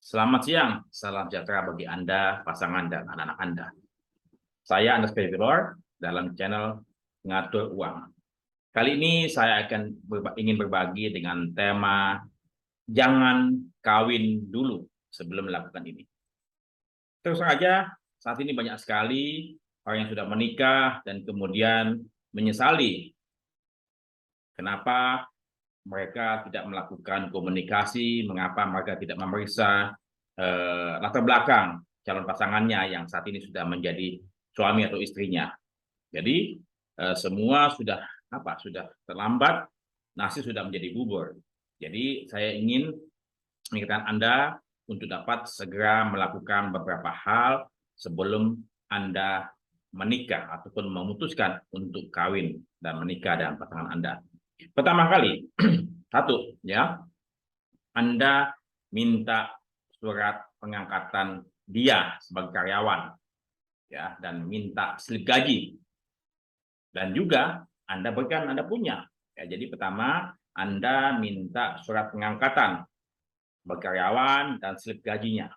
Selamat siang, salam sejahtera bagi Anda, pasangan, dan anak-anak Anda. Saya Andes Pevilor dalam channel Ngatur Uang. Kali ini saya ingin berbagi dengan tema jangan kawin dulu sebelum melakukan ini. Terus saja, saat ini banyak sekali orang yang sudah menikah dan kemudian menyesali kenapa mereka tidak melakukan komunikasi, mengapa mereka tidak memeriksa latar belakang calon pasangannya yang saat ini sudah menjadi suami atau istrinya. Jadi semua sudah terlambat, nasi sudah menjadi bubur. Jadi saya ingin mengingatkan Anda untuk dapat segera melakukan beberapa hal sebelum Anda menikah ataupun memutuskan untuk kawin dan menikah dengan pasangan Anda. Pertama kali, satu ya, Anda minta surat pengangkatan dia sebagai karyawan ya, dan minta slip gaji, dan juga Anda berikan Anda punya ya. Jadi pertama Anda minta surat pengangkatan sebagai karyawan dan slip gajinya,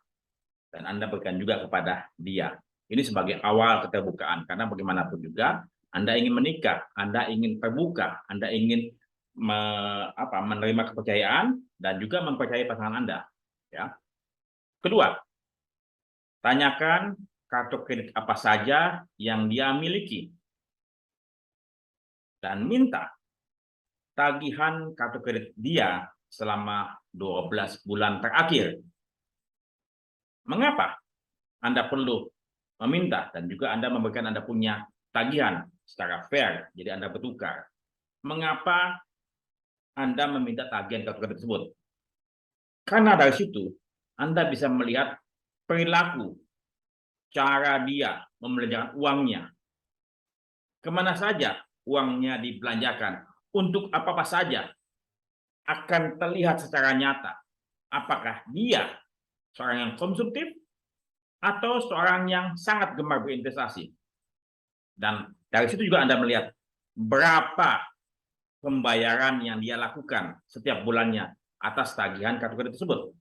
dan Anda berikan juga kepada dia. Ini sebagai awal keterbukaan, karena bagaimanapun juga Anda ingin menikah, Anda ingin terbuka, Anda ingin menerima kepercayaan dan juga mempercayai pasangan Anda ya. Kedua, tanyakan kartu kredit apa saja yang dia miliki dan minta tagihan kartu kredit dia selama 12 bulan terakhir. Mengapa Anda perlu meminta dan juga Anda memberikan Anda punya tagihan secara fair, jadi Anda bertukar? Mengapa Anda meminta tagihan kartu kredit tersebut? Karena dari situ Anda bisa melihat perilaku, cara dia membelanjakan uangnya, kemana saja uangnya dibelanjakan, untuk apa saja, akan terlihat secara nyata apakah dia seorang yang konsumtif atau seorang yang sangat gemar berinvestasi. Dan dari situ juga Anda melihat berapa pembayaran yang dia lakukan setiap bulannya atas tagihan kartu kredit tersebut.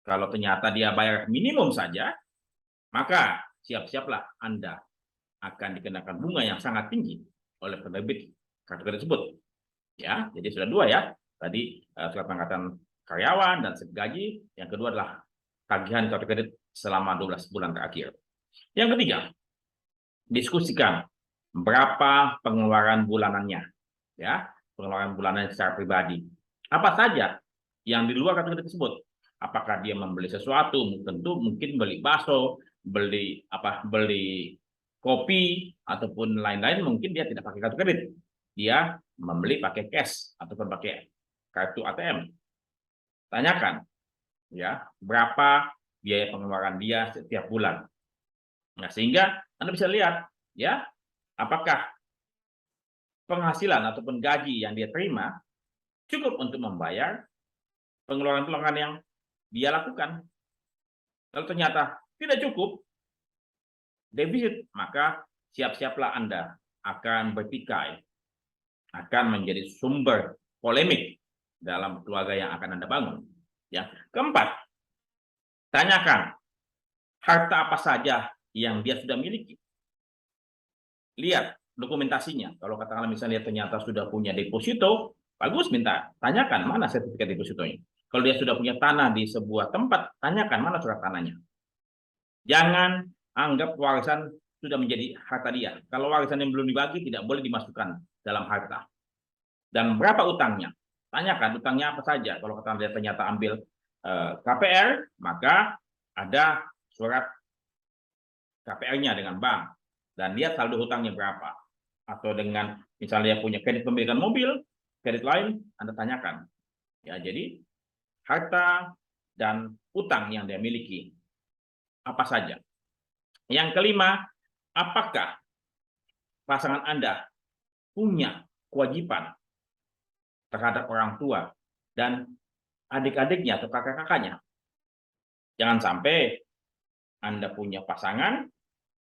Kalau ternyata dia bayar minimum saja, maka siap-siaplah Anda akan dikenakan bunga yang sangat tinggi oleh penerbit kartu kredit tersebut. Ya, jadi sudah dua ya. Tadi surat pengangkatan karyawan dan slip gaji. Yang kedua adalah tagihan kartu kredit selama 12 bulan terakhir. Yang ketiga, diskusikan berapa pengeluaran bulanannya, ya, pengeluaran bulanannya secara pribadi. Apa saja yang di luar kartu kredit tersebut? Apakah dia membeli sesuatu? Tentu mungkin beli bakso, beli kopi ataupun lain-lain, mungkin dia tidak pakai kartu kredit. Dia membeli pakai cash ataupun pakai kartu ATM. Tanyakan ya, berapa biaya pengeluaran dia setiap bulan. Nah, sehingga Anda bisa lihat ya, apakah penghasilan ataupun gaji yang dia terima cukup untuk membayar pengeluaran-pengeluaran yang dia lakukan. Kalau ternyata tidak cukup, defisit, maka siap-siaplah Anda akan bertikai, akan menjadi sumber polemik dalam keluarga yang akan Anda bangun. Ya. Keempat, tanyakan harta apa saja yang dia sudah miliki. Lihat dokumentasinya. Kalau katakanlah misalnya dia ternyata sudah punya deposito, bagus, tanyakan mana sertifikat depositonya. Kalau dia sudah punya tanah di sebuah tempat, tanyakan mana surat tanahnya. Jangan anggap warisan sudah menjadi harta dia. Kalau warisan yang belum dibagi tidak boleh dimasukkan dalam harta. Dan berapa utangnya? Tanyakan utangnya apa saja. Kalau katakanlah dia ternyata ambil KPR, maka ada surat KPR-nya dengan bank dan lihat saldo hutangnya berapa. Atau dengan misalnya punya kredit pemilikan mobil, kredit lain, Anda tanyakan. Ya, jadi harta dan utang yang dia miliki apa saja. Yang kelima, apakah pasangan Anda punya kewajiban terhadap orang tua dan adik-adiknya atau kakak-kakaknya? Jangan sampai Anda punya pasangan,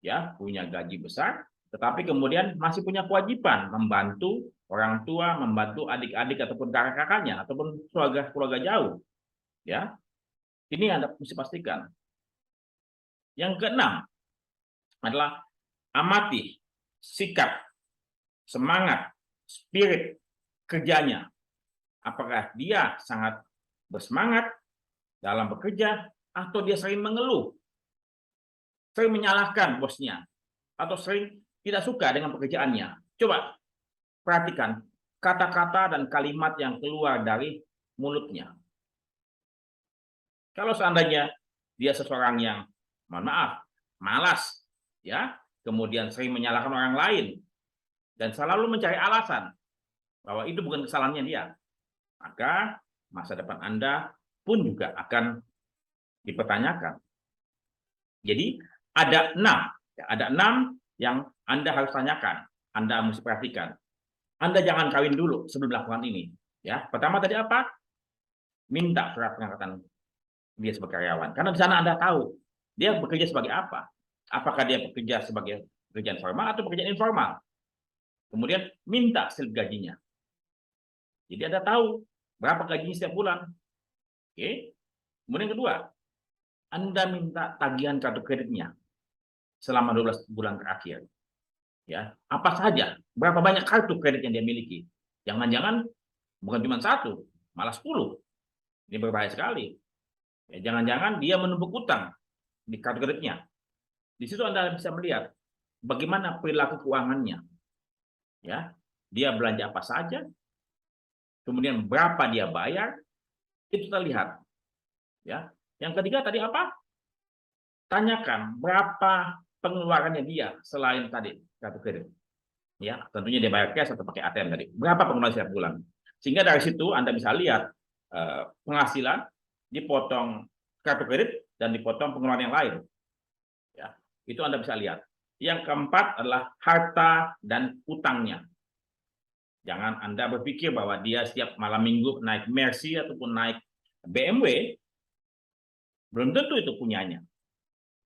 ya, punya gaji besar, tetapi kemudian masih punya kewajiban membantu orang tua, membantu adik-adik ataupun kakak-kakaknya ataupun keluarga jauh, ya. Ini Anda mesti pastikan. Yang keenam adalah amati sikap, semangat, spirit kerjanya. Apakah dia sangat bersemangat dalam bekerja atau dia sering mengeluh, sering menyalahkan bosnya, atau sering tidak suka dengan pekerjaannya. Coba perhatikan kata-kata dan kalimat yang keluar dari mulutnya. Kalau seandainya dia seseorang yang, mohon maaf, malas, ya, kemudian sering menyalahkan orang lain, dan selalu mencari alasan bahwa itu bukan kesalahannya dia, maka masa depan Anda pun juga akan dipertanyakan. Jadi ada 6 yang Anda harus tanyakan, Anda mesti perhatikan. Anda jangan kawin dulu sebelum melakukan ini. Ya, pertama tadi apa? Minta surat pengangkatan dia sebagai karyawan. Karena di sana Anda tahu dia bekerja sebagai apa. Apakah dia bekerja sebagai pekerjaan formal atau pekerjaan informal. Kemudian minta slip gajinya. Jadi Anda tahu berapa gajinya setiap bulan. Oke. Kemudian kedua, Anda minta tagihan kartu kreditnya selama 12 bulan terakhir. Ya, apa saja, berapa banyak kartu kredit yang dia miliki. Jangan-jangan bukan cuma 1, malah 10. Ini berbahaya sekali. Ya, jangan-jangan dia menumpuk utang di kartu kreditnya. Di situ Anda bisa melihat bagaimana perilaku keuangannya. Ya, dia belanja apa saja, kemudian berapa dia bayar, itu terlihat. Ya, yang ketiga tadi apa? Tanyakan berapa pengeluarannya dia selain tadi kartu kredit. Ya, tentunya dia bayar cash atau pakai ATM tadi. Berapa pengeluaran setiap bulan? Sehingga dari situ Anda bisa lihat penghasilan dipotong kartu kredit dan dipotong pengeluaran yang lain. Ya, itu Anda bisa lihat. Yang keempat adalah harta dan utangnya. Jangan Anda berpikir bahwa dia setiap malam minggu naik Mercy ataupun naik BMW, belum tentu itu punyanya.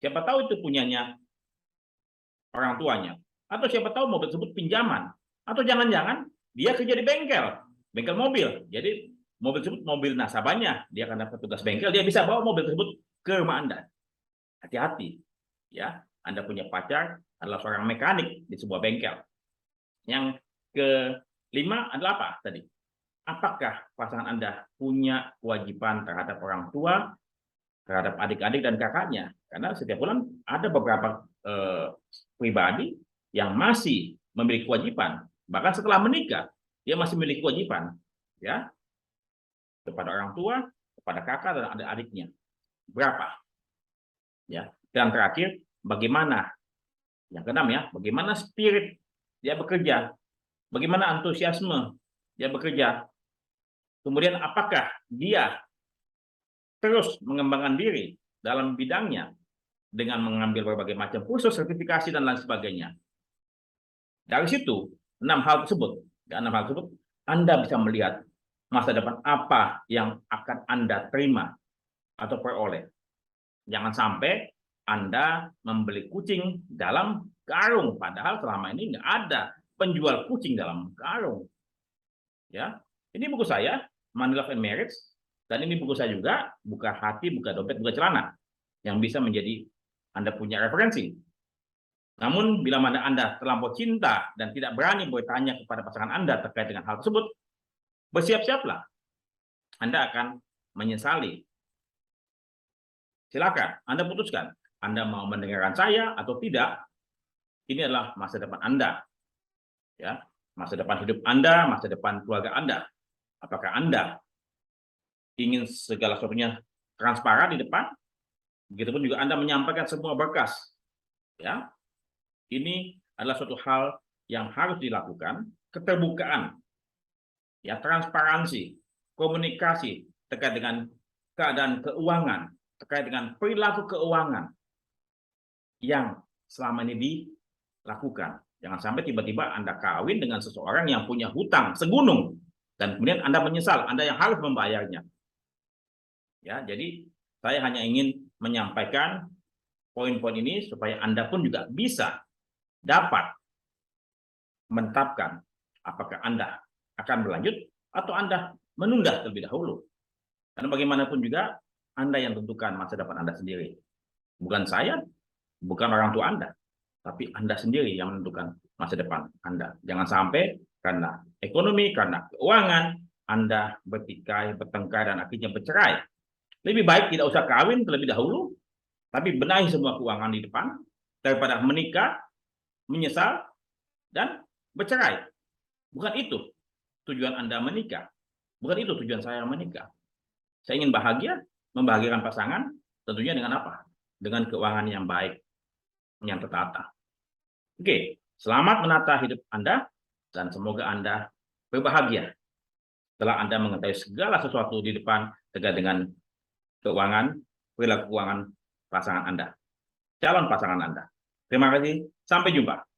Siapa tahu itu punyanya orang tuanya. Atau siapa tahu mobil tersebut pinjaman. Atau jangan-jangan dia kerja di bengkel mobil. Jadi mobil tersebut mobil nasabahnya, dia akan dapat tugas bengkel, dia bisa bawa mobil tersebut ke rumah Anda. Hati-hati. Ya, Anda punya pacar adalah seorang mekanik di sebuah bengkel. Yang kelima adalah apa tadi? Apakah pasangan Anda punya kewajiban terhadap orang tua, terhadap adik-adik dan kakaknya? Karena setiap bulan ada beberapa pribadi yang masih memiliki kewajiban. Bahkan setelah menikah, dia masih memiliki kewajiban. Ya, kepada orang tua, kepada kakak dan adik-adiknya. Berapa? Ya. Dan terakhir, bagaimana? Yang keenam ya, bagaimana spirit dia bekerja? Bagaimana antusiasme dia bekerja? Kemudian apakah dia terus mengembangkan diri dalam bidangnya dengan mengambil berbagai macam kursus, sertifikasi dan lain sebagainya. Dari situ, 6 hal tersebut, Anda bisa melihat masa depan apa yang akan Anda terima atau peroleh. Jangan sampai Anda membeli kucing dalam karung, padahal selama ini nggak ada penjual kucing dalam karung. Ya, ini buku saya, Money, Love and Marriage, dan ini buku saya juga, Buka Hati, Buka Dompet, Buka Celana, yang bisa menjadi Anda punya referensi. Namun, bila mana Anda terlampau cinta dan tidak berani bertanya kepada pasangan Anda terkait dengan hal tersebut, bersiap-siaplah. Anda akan menyesali. Silakan, Anda putuskan. Anda mau mendengarkan saya atau tidak, ini adalah masa depan Anda. Ya, masa depan hidup Anda, masa depan keluarga Anda. Apakah Anda ingin segala sesuatunya transparan di depan? Begitupun juga Anda menyampaikan semua berkas. Ya, ini adalah suatu hal yang harus dilakukan, keterbukaan, ya, transparansi, komunikasi terkait dengan keadaan keuangan, terkait dengan perilaku keuangan yang selama ini dilakukan. Jangan sampai tiba-tiba Anda kawin dengan seseorang yang punya hutang segunung dan kemudian Anda menyesal, Anda yang harus membayarnya. Ya, jadi saya hanya ingin menyampaikan poin-poin ini supaya Anda pun juga bisa dapat menetapkan apakah Anda akan berlanjut atau Anda menunda terlebih dahulu. Karena bagaimanapun juga Anda yang tentukan masa depan Anda sendiri. Bukan saya, bukan orang tua Anda, tapi Anda sendiri yang menentukan masa depan Anda. Jangan sampai karena ekonomi, karena keuangan, Anda bertikai, bertengkar, dan akhirnya bercerai. Lebih baik tidak usah kawin terlebih dahulu, tapi benahi semua keuangan di depan, daripada menikah, menyesal, dan bercerai. Bukan itu tujuan Anda menikah. Bukan itu tujuan saya menikah. Saya ingin bahagia, membahagiakan pasangan, tentunya dengan apa? Dengan keuangan yang baik, yang tertata. Oke, selamat menata hidup Anda, dan semoga Anda berbahagia setelah Anda mengetahui segala sesuatu di depan terkait dengan keuangan, perilaku keuangan pasangan Anda, calon pasangan Anda. Terima kasih, sampai jumpa.